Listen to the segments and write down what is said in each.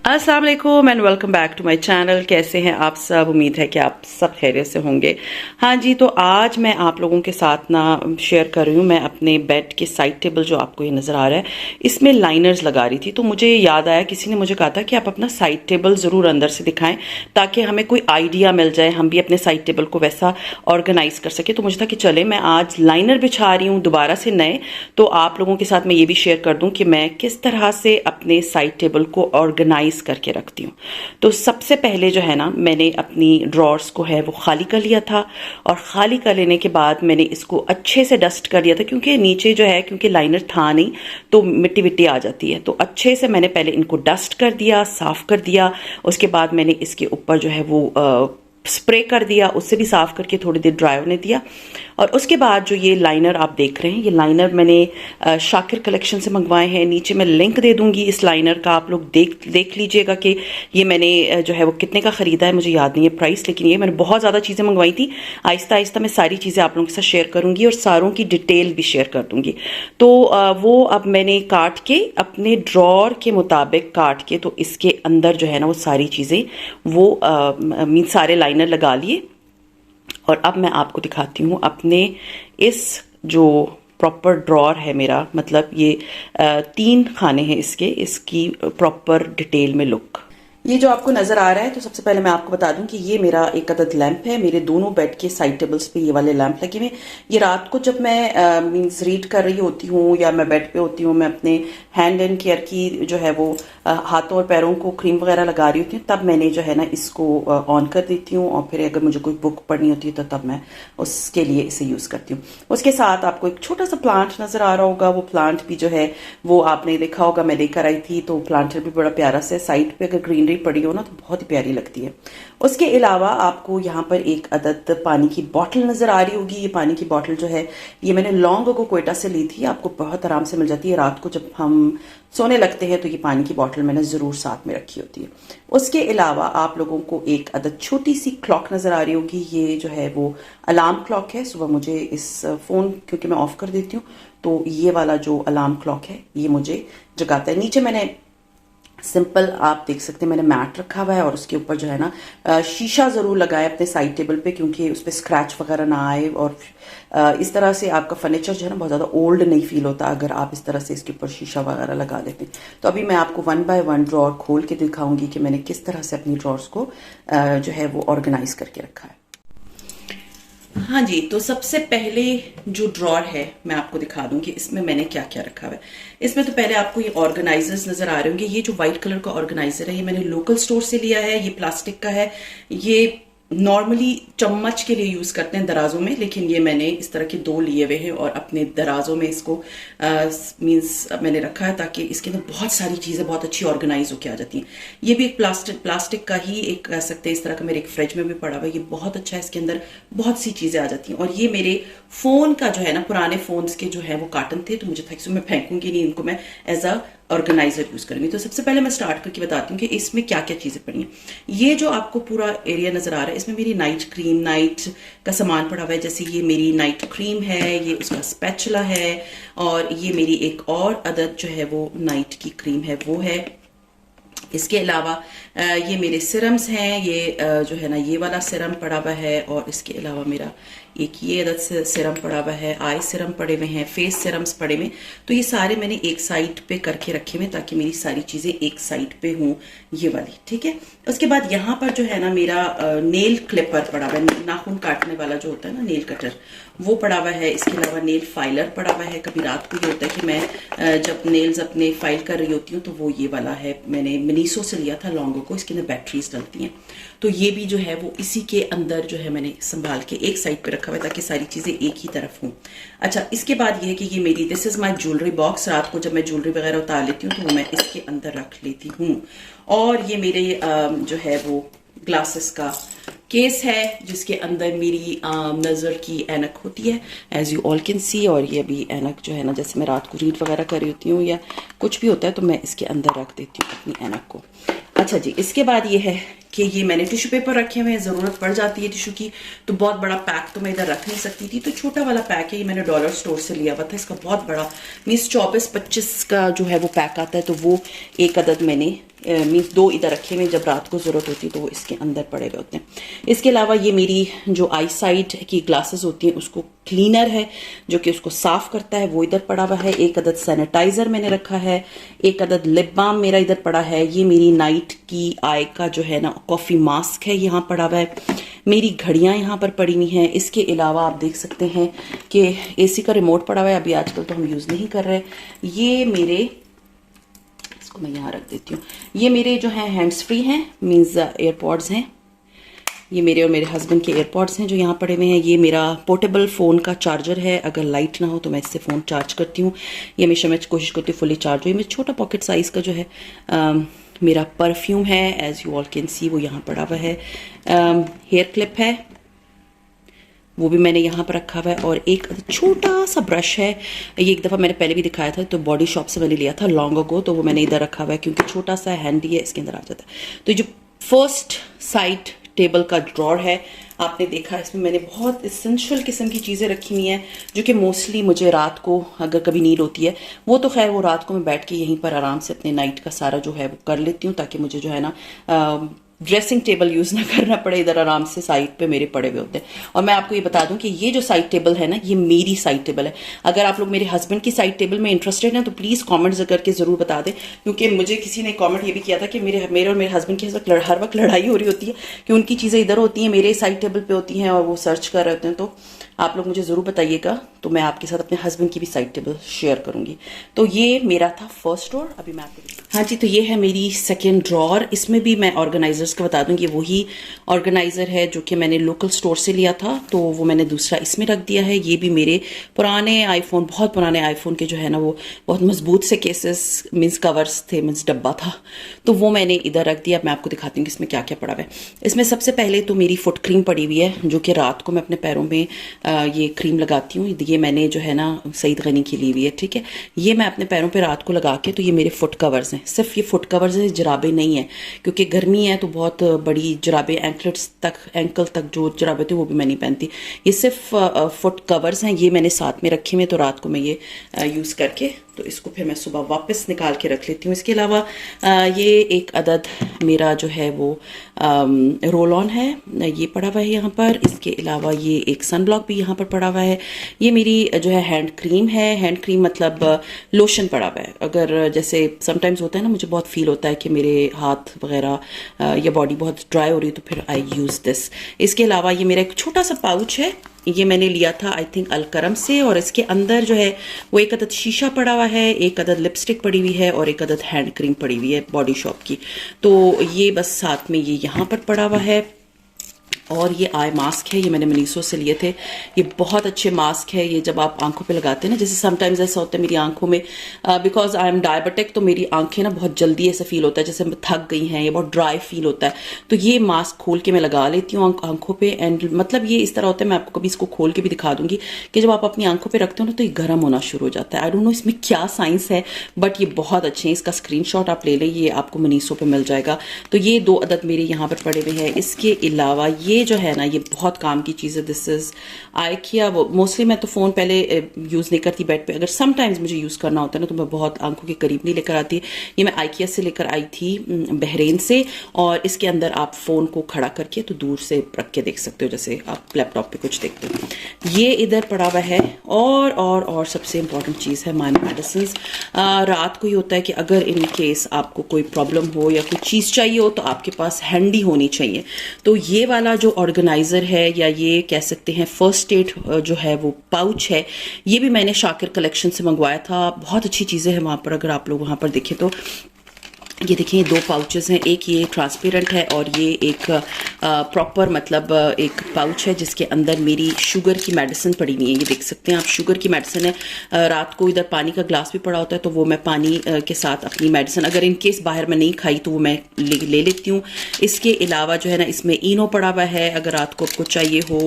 अस्सलाम वालेकुम and welcome back to my channel. कैसे हैं आप सब? उम्मीद है कि आप सब खैरियत से होंगे। हाँ जी, तो आज मैं आप लोगों के साथ ना शेयर कर रही हूँ। मैं अपने बेड के साइड टेबल जो आपको ये नज़र आ रहा है, इसमें लाइनर्स लगा रही थी। तो मुझे याद आया, किसी ने मुझे कहा था कि आप अपना साइड टेबल ज़रूर अंदर से दिखाएं ताकि हमें कोई आइडिया मिल जाए, हम भी अपने साइड टेबल को वैसा ऑर्गेनाइज कर सके। तो मुझे था कि चले मैं आज लाइनर बिछा रही हूँ दोबारा से नए, तो आप लोगों के साथ मैं ये भी शेयर कर दूँ कि मैं किस तरह से अपने साइड टेबल को ऑर्गेनाइज करके रखती हूँ। तो सबसे पहले जो है ना, मैंने अपनी ड्रॉर्स को है वो खाली कर लिया था, और खाली कर लेने के बाद मैंने इसको अच्छे से डस्ट कर लिया था, क्योंकि नीचे जो है, क्योंकि लाइनर था नहीं तो मिट्टी विट्टी आ जाती है। तो अच्छे से मैंने पहले इनको डस्ट कर दिया, साफ कर दिया। उसके बाद मैंने इसके ऊपर जो है वो स्प्रे कर दिया, उससे भी साफ करके थोड़ी देर ड्राई होने दिया। और उसके बाद जो ये लाइनर आप देख रहे हैं, ये लाइनर मैंने शाकिर कलेक्शन से मंगवाए हैं। नीचे मैं लिंक दे दूंगी इस लाइनर का, आप लोग देख लीजिएगा कि ये मैंने जो है वो कितने का ख़रीदा है। मुझे याद नहीं है प्राइस, लेकिन ये मैंने बहुत ज़्यादा चीज़ें मंगवाई थी। आहिस्ता आहिस्ता मैं सारी चीज़ें आप लोगों के साथ शेयर करूँगी और सारों की डिटेल भी शेयर कर दूँगी। तो वो अब मैंने काट के अपने ड्रॉर के मुताबिक काट के, तो इसके अंदर जो है ना वो सारी चीज़ें वो मीन सारे लाइनर लगा लिए। और अब मैं आपको दिखाती हूँ अपने इस जो प्रॉपर ड्रॉर है मेरा, मतलब ये 3 खाने हैं इसकी प्रॉपर डिटेल में लुक ये जो आपको नजर आ रहा है। तो सबसे पहले मैं आपको बता दूं कि ये मेरा एक अदद लैंप है। मेरे दोनों बेड के साइड टेबल्स पे ये वाले लैंप लगे हुए। ये रात को जब मैं मींस रीड कर रही होती हूँ या मैं बेड पे होती हूँ, मैं अपने हैंड एंड केयर की जो है वो हाथों और पैरों को क्रीम वगैरह लगा रही होती हूँ, तब मैंने जो है ना इसको ऑन कर देती हूँ। और फिर अगर मुझे कोई बुक पढ़नी होती है तो तब मैं उसके लिए इसे यूज़ करती हूँ। उसके साथ आपको एक छोटा सा प्लांट नज़र आ रहा होगा। वो प्लांट भी जो है वो आपने देखा होगा, मैं लेकर आई थी। तो प्लांटर भी बड़ा प्यारा सा, साइड पे अगर ग्रीनरी पड़ी हो ना तो बहुत ही प्यारी लगती है। उसके अलावा आपको यहाँ पर एक अदद पानी की बोतल नजर आ रही होगी। ये पानी की बोतल जो है ये मैंने लॉन्ग को कोयटा से ली थी। आपको बहुत आराम से मिल जाती है। रात को जब हम सोने लगते हैं तो ये पानी की बोतल मैंने ज़रूर साथ में रखी होती है। उसके अलावा आप लोगों को एक अदद छोटी सी क्लॉक नज़र आ रही होगी। ये जो है वो अलार्म क्लॉक है। सुबह मुझे इस फ़ोन क्योंकि मैं ऑफ़ कर देती हूँ, तो ये वाला जो अलार्म क्लॉक है ये मुझे जगाता है। नीचे मैंने सिंपल आप देख सकते हैं मैंने मैट रखा हुआ है, और उसके ऊपर जो है ना शीशा ज़रूर लगाए अपने साइड टेबल पे, क्योंकि उस पर स्क्रैच वगैरह ना आए। और इस तरह से आपका फर्नीचर जो है ना बहुत ज़्यादा ओल्ड नहीं फील होता अगर आप इस तरह से इसके ऊपर शीशा वगैरह लगा देते हैं। तो अभी मैं आपको 1 बाय 1 ड्रॉर खोल के दिखाऊंगी कि मैंने किस तरह से अपनी ड्रॉर्स को जो है वो ऑर्गेनाइज करके रखा है। हाँ जी, तो सबसे पहले जो ड्रॉर है मैं आपको दिखा दूं कि इसमें मैंने क्या क्या रखा हुआ है। इसमें तो पहले आपको ये ऑर्गेनाइजर्स नजर आ रहे होंगे। ये जो व्हाइट कलर का ऑर्गेनाइजर है ये मैंने लोकल स्टोर से लिया है। ये प्लास्टिक का है। ये नॉर्मली चम्मच के लिए यूज करते हैं दराजों में, लेकिन ये मैंने इस तरह के 2 लिए हुए हैं और अपने दराजों में इसको मींस मैंने रखा है ताकि इसके अंदर बहुत सारी चीजें बहुत अच्छी ऑर्गेनाइज होकर आ जाती हैं। ये भी एक प्लास्टिक का ही एक कह सकते हैं इस तरह का, मेरे एक फ्रिज में भी पड़ा हुआ है। ये बहुत अच्छा है, इसके अंदर बहुत सी चीजें आ जाती हैं। और ये मेरे फोन का जो है ना, पुराने फोन्स के जो है वो कार्टन थे, तो मुझे था कि मैं फेंकूंगी नहीं, इनको मैं एज अ ऑर्गेनाइजर यूज करूंगी। तो सबसे पहले मैं स्टार्ट करके बताती हूँ कि इसमें क्या क्या चीजें पड़ी हैं। ये जो आपको पूरा एरिया नजर आ रहा है, इसमें मेरी नाइट क्रीम, नाइट का सामान पड़ा हुआ है। जैसे ये मेरी नाइट क्रीम है, ये उसका स्पैचुला है, और ये मेरी एक और अदद जो है वो नाइट की क्रीम है वो है। इसके अलावा ये मेरे सिरम्स हैं। ये जो है ना ये वाला सिरम पड़ा हुआ है, और इसके अलावा मेरा एक ये अदद से सिरम पड़ा हुआ है, आई सिरम पड़े हुए हैं, फेस सिरम्स पड़े हुए। तो ये सारे मैंने एक साइड पे करके रखे हुए ताकि मेरी सारी चीजें एक साइड पे हों, ये वाली, ठीक है। उसके बाद यहाँ पर जो है ना मेरा नेल क्लिपर पड़ा हुआ है, नाखून काटने वाला जो होता है ना नेल कटर, वो पड़ा हुआ है। इसके अलावा नेल फाइलर पड़ा हुआ है। कभी रात को ये होता है कि मैं जब नेल्स अपने फाइल कर रही होती हूँ तो वो ये वाला है, मैंने मिनीसो से लिया था लॉन्गो को, इसके अंदर बैटरीज डलती हैं। तो ये भी जो है वो इसी के अंदर जो है मैंने संभाल के एक साइड पे रखा हुआ है ताकि सारी चीजें एक ही तरफ हों। अच्छा, इसके बाद ये है कि ये मेरी this is my jewellery box. रात को जब मैं ज्वेलरी वगैरह उतार लेती हूँ तो वो मैं इसके अंदर रख लेती हूँ। और ये मेरे जो है वो ग्लासेस का केस है जिसके अंदर मेरी नज़र की ऐनक होती है, as you all can see. और ये भी ऐनक जो है ना, जैसे मैं रात को रीड वगैरह कर रही होती हूँ या कुछ भी होता है तो मैं इसके अंदर रख देती हूँ अपनी ऐनक को। अच्छा जी, इसके बाद ये है कि ये मैंने टिश्यू पेपर रखे हुए हैं, ज़रूरत पड़ जाती है टिश्यू की, तो बहुत बड़ा पैक तो मैं इधर रख नहीं सकती थी, तो छोटा वाला पैक है, ये मैंने डॉलर स्टोर से लिया हुआ था। इसका बहुत बड़ा मीन्स 24-25 का जो है वो पैक आता है, तो वो एक अदद मैंने मीन्स 2 इधर रखे हुए, जब रात को ज़रूरत होती है तो वो इसके अंदर पड़े हुए होते हैं। इसके अलावा ये मेरी जो आई साइट की ग्लासेस होती हैं उसको क्लीनर है जो कि उसको साफ करता है, वो इधर पड़ा हुआ है। एक अदद सैनिटाइजर मैंने रखा है, एक अदद लिप बाम मेरा इधर पड़ा है। ये मेरी नाइट की आई का जो है ना कॉफ़ी मास्क है, यहाँ पड़ा हुआ है। मेरी घड़ियाँ यहाँ पर पड़ी हुई हैं। इसके अलावा आप देख सकते हैं कि एसी का रिमोट पड़ा हुआ है, अभी आजकल तो हम यूज़ नहीं कर रहे। ये मेरे, मैं यहाँ रख देती हूँ, ये मेरे जो है हैंड्स फ्री हैं, मीन्स एयरपॉड्स हैं। ये मेरे और मेरे हस्बैंड के एयरपॉड्स हैं जो यहाँ पड़े हुए हैं। ये मेरा पोर्टेबल फ़ोन का चार्जर है, अगर लाइट ना हो तो मैं इससे फ़ोन चार्ज करती हूँ। ये हमेशा मैं कोशिश करती हूँ फुली चार्ज हो। ये मेरा छोटा पॉकेट साइज़ का जो है मेरा परफ्यूम है, एज़ यू ऑल कैन सी, वो यहाँ पड़ा हुआ है। हेयर क्लिप है, वो भी मैंने यहाँ पर रखा हुआ है। और एक छोटा सा ब्रश है, ये एक दफ़ा मैंने पहले भी दिखाया था, तो बॉडी शॉप से मैंने लिया था लॉन्ग अगो, तो वो मैंने इधर रखा हुआ है क्योंकि छोटा सा हैंडी है, इसके अंदर आ जाता है। तो जो फर्स्ट साइड टेबल का ड्रॉर है, आपने देखा इसमें मैंने बहुत इसेंशियल किस्म की चीज़ें रखी हुई हैं जो कि मोस्टली मुझे रात को अगर कभी नीड होती है, वो तो खैर वो रात को मैं बैठ के यहीं पर आराम से अपने नाइट का सारा जो है वो कर लेती हूँ, ताकि मुझे जो है ना ड्रेसिंग टेबल यूज़ ना करना पड़े, इधर आराम से साइड पे मेरे पड़े हुए होते हैं। और मैं आपको ये बता दूं कि ये जो साइड टेबल है ना, ये मेरी साइड टेबल है। अगर आप लोग मेरे हस्बैंड की साइड टेबल में इंटरेस्टेड हैं तो प्लीज़ कमेंट्स करके ज़रूर बता दें, क्योंकि मुझे किसी ने कमेंट ये भी किया था कि मेरे और मेरे हस्बैंड की हर वक्त लड़ाई हो रही होती है कि उनकी चीज़ें इधर होती हैं, मेरे साइड टेबल पर होती हैं और वो सर्च कर रहे होते हैं। तो आप लोग मुझे ज़रूर बताइएगा, तो मैं आपके साथ अपने हस्बैंड की भी साइड टेबल शेयर करूंगी। तो ये मेरा था फर्स्ट ड्रॉर। अभी मैं आपको, हाँ जी, तो ये है मेरी सेकेंड ड्रॉर। इसमें भी मैं ऑर्गेनाइजर्स का बता दूं, ये वही ऑर्गेनाइजर है जो कि मैंने लोकल स्टोर से लिया था, तो वो मैंने दूसरा इसमें रख दिया है। ये भी मेरे पुराने आईफोन, बहुत पुराने आईफोन के जो है ना वो बहुत मजबूत से केसेस मीन्स कवर्स थे, मीन्स डब्बा था, तो वो मैंने इधर रख दिया। मैं आपको दिखाती हूँ कि इसमें क्या क्या पड़ा हुआ है। इसमें सबसे पहले तो मेरी फुट क्रीम पड़ी हुई है, जो कि रात को मैं अपने पैरों में ये क्रीम लगाती हूँ। ये मैंने जो है ना सईद गनी की ली हुई है, ठीक है। ये मैं अपने पैरों पे रात को लगा के, तो ये मेरे फुट कवर्स हैं। सिर्फ ये फुट कवर्स हैं, जराबे नहीं है, क्योंकि गर्मी है तो बहुत बड़ी जराबे एंकल तक जो जराबे थे वो भी मैं नहीं पहनती। ये सिर्फ फुट कवर्स हैं, ये मैंने साथ में रखे हुए, तो रात को मैं ये यूज़ करके, तो इसको फिर मैं सुबह वापस निकाल के रख लेती हूँ। इसके अलावा ये एक अदद मेरा जो है वो रोल ऑन है, ये पड़ा हुआ है यहाँ पर। इसके अलावा ये एक सन ब्लॉक भी यहाँ पर पड़ा हुआ है। ये मेरी जो है हैंड क्रीम है, हैंड क्रीम मतलब लोशन पड़ा हुआ है। अगर जैसे समटाइम्स होता है ना, मुझे बहुत फील होता है कि मेरे हाथ वगैरह या बॉडी बहुत ड्राई हो रही है, तो फिर आई यूज़ दिस। इसके अलावा ये मेरा एक छोटा सा पाउच है, ये मैंने लिया था आई थिंक अलकरम से, और इसके अंदर जो है वो एक अदद शीशा पड़ा हुआ है, एक अदद लिपस्टिक पड़ी हुई है और एक अदद हैंड क्रीम पड़ी हुई है बॉडी शॉप की। तो ये बस साथ में ये यहाँ पर पड़ा हुआ है। और ये आई मास्क है, ये मैंने मनीसो से लिए थे। ये बहुत अच्छे मास्क है, ये जब आप आंखों पे लगाते हैं ना, जैसे समटाइम्स ऐसा होता है मेरी आंखों में, बिकॉज आई एम डायबिटिक, तो मेरी आंखें ना बहुत जल्दी ऐसा फील होता है जैसे थक गई हैं, ये बहुत ड्राई फील होता है। तो ये मास्क खोल के मैं लगा लेती हूँ आंखों पे, एंड मतलब ये इस तरह होता है, मैं आपको कभी इसको खोल के भी दिखा दूंगी कि जब आप अपनी आंखों पे रखते हो ना तो ये गर्म होना शुरू हो जाता है। आई डोंट नो इसमें क्या साइंस है, बट ये बहुत अच्छे हैं। इसका स्क्रीनशॉट आप ले लें, ये आपको मनीसो पे मिल जाएगा। तो ये 2 अदद मेरे यहाँ पर पड़े हुए हैं। इसके अलावा ये जो है ना, ये बहुत काम की चीज़ है। This is IKEA. वो मोस्टली मैं तो फ़ोन पहले यूज़ नहीं करती बेड पे, अगर समटाइम्स मुझे यूज़ करना होता है ना तो मैं बहुत आंखों के करीब नहीं लेकर आती। ये मैं आइकिया से लेकर आई थी बहरीन से, और इसके अंदर आप फ़ोन को खड़ा करके तो दूर से रख के देख सकते हो, जैसे आप लैपटॉप पे कुछ देखते हो। ये इधर पड़ा हुआ है। और सबसे इम्पॉर्टेंट चीज़ है माय मेडिसिन। रात को ही होता है कि अगर इन केस आपको कोई प्रॉब्लम हो या कोई चीज़ चाहिए हो तो आपके पास हैंडी होनी चाहिए। तो ये वाला जो ऑर्गेनाइजर है, या ये कह सकते हैं फर्स्ट एड जो है वो पाउच है, ये भी मैंने शाकिर कलेक्शन से मंगवाया था। बहुत अच्छी चीज़ें हैं वहाँ पर, अगर आप लोग वहाँ पर देखें तो। ये देखिए 2 पाउचेस हैं, एक ये ट्रांसपेरेंट है और ये एक प्रॉपर मतलब एक पाउच है जिसके अंदर मेरी शुगर की मेडिसिन पड़ी हुई है। ये देख सकते हैं आप, शुगर की मेडिसिन है। रात को इधर पानी का ग्लास भी पड़ा होता है, तो वो मैं पानी के साथ अपनी मेडिसिन, अगर इन केस बाहर में नहीं खाई तो वो मैं ले लेती हूँ। इसके अलावा जो है ना, इसमें इनो पड़ा हुआ है अगर रात को आपको चाहिए हो।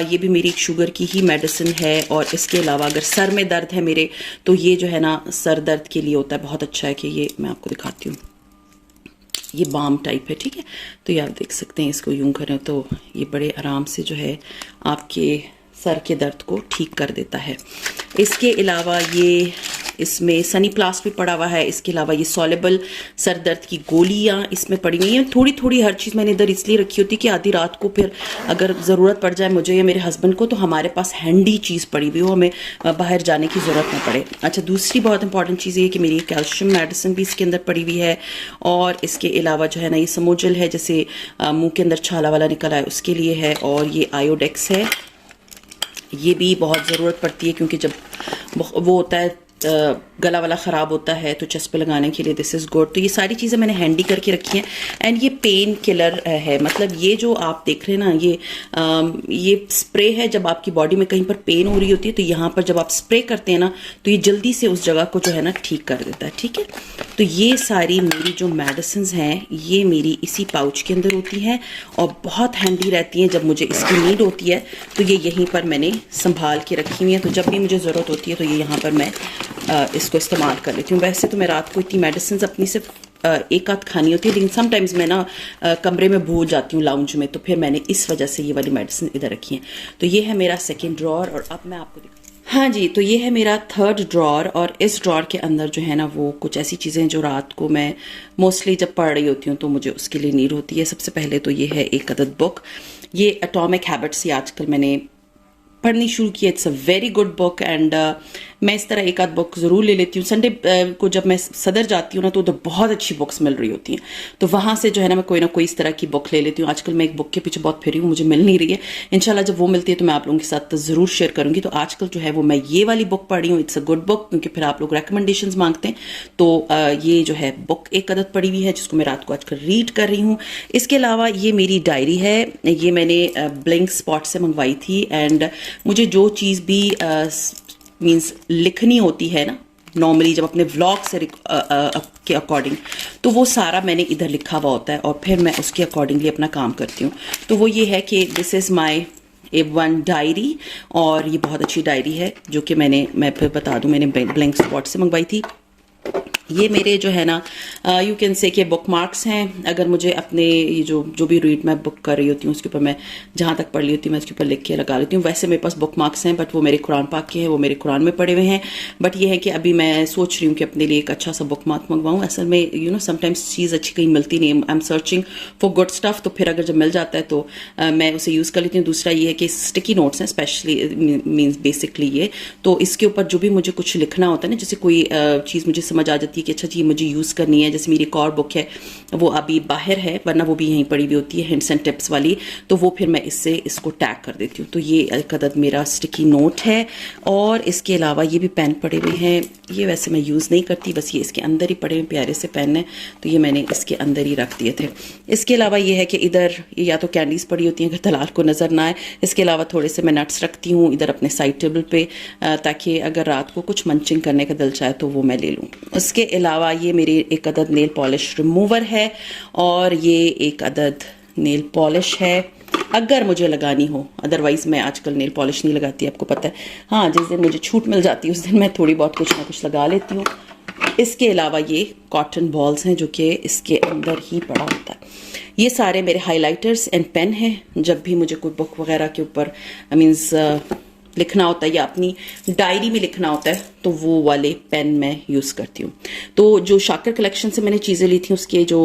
ये भी मेरी शुगर की ही मेडिसिन है। और इसके अलावा अगर सर में दर्द है मेरे, तो ये जो है ना सर दर्द के लिए होता है, बहुत अच्छा है कि ये मैं आपको दिखाती हूँ। ये बाम टाइप है, ठीक है। तो ये आप देख सकते हैं, इसको यूं करें तो ये बड़े आराम से जो है आपके सर के दर्द को ठीक कर देता है। इसके अलावा ये इसमें सनी प्लास्ट भी पड़ा हुआ है। इसके अलावा ये सॉलेबल सर दर्द की गोलियां इसमें पड़ी हुई हैं। थोड़ी थोड़ी हर चीज़ मैंने इधर इसलिए रखी होती कि आधी रात को फिर अगर ज़रूरत पड़ जाए मुझे या मेरे हस्बैंड को, तो हमारे पास हैंडी चीज़ पड़ी हुई हो, हमें बाहर जाने की ज़रूरत ना पड़े। अच्छा, दूसरी बहुत इंपॉर्टेंट चीज़ ये कि मेरी कैल्शियम मेडिसिन भी इसके अंदर पड़ी हुई है। और इसके अलावा जो है ना, ये समोजल है, जैसे मुँह के अंदर छाला वाला निकला है उसके लिए है। और ये आयोडेक्स है, ये भी बहुत ज़रूरत पड़ती है क्योंकि जब वो होता है गला वाला ख़राब होता है तो चेस्ट पे लगाने के लिए दिस इज़ गुड। तो ये सारी चीज़ें मैंने हैंडी करके रखी हैं। एंड ये पेन किलर है, मतलब ये जो आप देख रहे हैं ना, ये स्प्रे है। जब आपकी बॉडी में कहीं पर पेन हो रही होती है तो यहाँ पर जब आप स्प्रे करते हैं ना, तो ये जल्दी से उस जगह को जो है ना ठीक कर देता है, ठीक है। तो ये सारी मेरी जो मेडिसिन हैं ये मेरी इसी पाउच के अंदर होती हैं और बहुत हैंडी रहती हैं। जब मुझे इसकी नीड होती है तो ये यहीं पर मैंने संभाल के रखी हुई हैं। तो जब भी मुझे ज़रूरत होती है तो ये यहाँ पर मैं इसको इस्तेमाल कर लेती हूँ। वैसे तो मैं रात को इतनी मेडिसिन अपनी सिर्फ एक आध खानी होती है, लेकिन समटाइम्स मैं ना कमरे में भूल जाती हूँ लाउंज में, तो फिर मैंने इस वजह से ये वाली मेडिसिन इधर रखी है। तो ये है मेरा सेकेंड ड्रॉर। और अब मैं आपको हाँ जी, तो ये है मेरा थर्ड ड्रॉर। और इस ड्रॉर के अंदर जो है ना, वो कुछ ऐसी चीज़ें जो रात को मैं मोस्टली जब पढ़ रही होती हूँ तो मुझे उसके लिए नीड होती है। सबसे पहले तो ये है एक अदद बुक, ये एटॉमिक हैबिट्स, ये आजकल मैंने पढ़नी शुरू की है। It's a very good book. And मैं इस तरह एक आध बुक ज़रूर ले लेती हूँ। संडे को जब मैं सदर जाती हूँ ना, तो उधर बहुत अच्छी बुक्स मिल रही होती हैं, तो वहाँ से जो है ना मैं कोई इस तरह की बुक ले लेती हूँ। आजकल मैं एक बुक के पीछे बहुत फिरी हूँ, मुझे मिल नहीं रही है। इंशाल्लाह जब वो मिलती है तो मैं आप लोगों के साथ ज़रूर शेयर करूँगी। तो आजकल जो है वो मैं ये वाली बुक पढ़ रही हूँ। इट्स अ गुड बुक, क्योंकि फिर आप लोग रिकमेंडेशंस मांगते हैं। तो ये जो है बुक एक अदद पड़ी हुई है जिसको मैं रात को आजकल रीड कर रही हूँ। इसके अलावा ये मेरी डायरी है, ये मैंने ब्लिंक स्पॉट से मंगवाई थी। एंड मुझे जो चीज़ भी मीन्स लिखनी होती है ना, नॉर्मली जब अपने व्लॉग से के अकॉर्डिंग, तो वो सारा मैंने इधर लिखा हुआ होता है और फिर मैं उसके अकॉर्डिंगली अपना काम करती हूँ। तो वो ये है कि this is my A1 diary, और ये बहुत अच्छी डायरी है जो कि मैं फिर बता दूँ, मैंने ब्लैंक स्पॉट से मंगवाई थी। ये मेरे जो है ना यू कैन से के बुक मार्क्स हैं। अगर मुझे अपने ये जो भी रीड मैं बुक कर रही होती हूँ उसके ऊपर मैं जहाँ तक पढ़ ली होती हूँ मैं उसके ऊपर लिख के लगा लेती हूँ। वैसे मेरे पास बुक मार्क्स हैं, बट वो मेरे कुरान पाक के हैं, वो मेरे कुरान में पड़े हुए हैं। बट ये है कि अभी मैं सोच रही हूँ कि अपने लिए एक अच्छा सा बुक मार्क मंगवाऊँ। असल में यू नो समटाइम्स चीज़ अच्छी कहीं मिलती नहीं, I am searching for good stuff, तो फिर अगर जब मिल जाता है तो मैं उसे यूज़ कर लेती हूँ। दूसरा ये है कि स्टिकी नोट्स हैं, स्पेशली मीन्स बेसिकली ये, तो इसके ऊपर जो भी मुझे कुछ लिखना होता है ना, जैसे कोई चीज़ मुझे समझ आ जाती है कि अच्छा जी मुझे यूज़ करनी है। जैसे मेरी एक और बुक है, वो अभी बाहर है, वरना वो भी यहीं पड़ी हुई होती है, हिंट्स एंड टिप्स वाली, तो वो फिर मैं इसको टैग कर देती हूँ। तो ये एक अदद मेरा स्टिकी नोट है। और इसके अलावा ये भी पेन पड़े हुए हैं, ये वैसे मैं यूज़ नहीं करती, बस ये इसके अंदर ही पड़े हुए प्यारे से पेन है, तो ये मैंने इसके अंदर ही रख दिए थे। इसके अलावा ये है कि इधर या तो कैंडीज़ पड़ी होती हैं अगर दलाल को नज़र ना आए। इसके अलावा थोड़े से मैं नट्स रखती हूँ इधर अपने साइड टेबल पे, ताकि अगर रात को कुछ मंचिंग करने का दिल चाहे तो वो मैं ले लूँ। उसके अलावा ये मेरी एक अदद नेल पॉलिश रिमूवर है, और ये एक अदद नेल पॉलिश है अगर मुझे लगानी हो। अदरवाइज़ मैं आजकल नेल पॉलिश नहीं लगाती, आपको पता है। हाँ, जिस दिन मुझे छूट मिल जाती है उस दिन मैं थोड़ी बहुत कुछ ना कुछ लगा लेती हूँ। इसके अलावा ये कॉटन बॉल्स हैं जो कि इसके अंदर ही पड़ा होता है। ये सारे मेरे हाइलाइटर्स एंड पेन हैं। जब भी मुझे कोई बुक वगैरह के ऊपर मीन्स लिखना होता है या अपनी डायरी में लिखना होता है तो वो वाले पेन मैं यूज़ करती हूँ। तो जो शाकिर कलेक्शन से मैंने चीज़ें ली थी उसके जो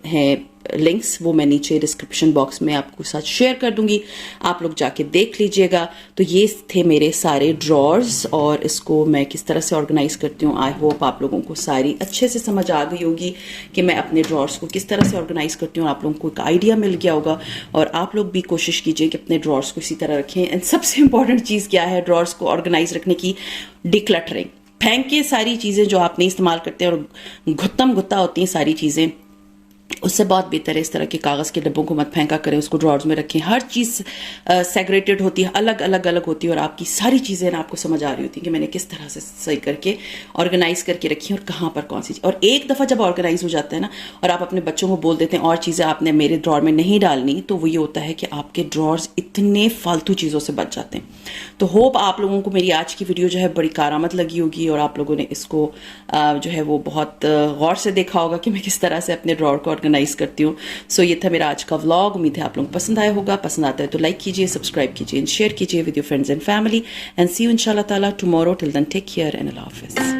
हैं लिंक्स वो मैं नीचे डिस्क्रिप्शन बॉक्स में आपको साथ शेयर कर दूंगी, आप लोग जाके देख लीजिएगा। तो ये थे मेरे सारे ड्रॉर्स, और इसको मैं किस तरह से ऑर्गेनाइज करती हूँ। आई होप आप लोगों को सारी अच्छे से समझ आ गई होगी कि मैं अपने ड्रॉर्स को किस तरह से ऑर्गेनाइज करती हूँ। आप लोगों को एक आइडिया मिल गया होगा, और आप लोग भी कोशिश कीजिए कि अपने ड्रॉर्स को इसी तरह रखें। एंड सबसे इंपॉर्टेंट चीज़ क्या है ड्रॉर्स को ऑर्गेनाइज रखने की? डिक्लटरिंग। फेंक के सारी चीज़ें जो आप नहीं इस्तेमाल करते और गुत्तम गुत्ता होती हैं सारी चीज़ें, उससे बहुत बेहतर है इस तरह के कागज़ के डब्बों को मत फेंका करें, उसको ड्रॉर्स में रखें। हर चीज़ सेग्रेटेड होती है, अलग अलग अलग होती है, और आपकी सारी चीज़ें ना आपको समझ आ रही होती हैं कि मैंने किस तरह से सही करके ऑर्गेनाइज करके रखी और कहाँ पर कौन सी चीज़। और एक दफ़ा जब ऑर्गेनाइज हो जाता है ना, और आप अपने बच्चों को बोल देते हैं और चीज़ें आपने मेरे ड्रॉर में नहीं डालनी, तो वो ये होता है कि आपके ड्रॉर्स इतने फालतू चीज़ों से बच जाते हैं। तो होप आप लोगों को मेरी आज की वीडियो जो है बड़ी कारामद लगी होगी, और आप लोगों ने इसको जो है वो बहुत गौर से देखा होगा कि मैं किस तरह से अपने ड्रॉर को ऑर्गेनाइज करती हूँ। सो ये था मेरा आज का व्लॉग। उम्मीद है आप लोगों को पसंद आया होगा। पसंद आता है तो लाइक कीजिए, सब्सक्राइब कीजिए, शेयर कीजिए with your friends and family, and see you इंशाल्लाह ताला tomorrow. Till then take care and अल्लाह हाफिज़।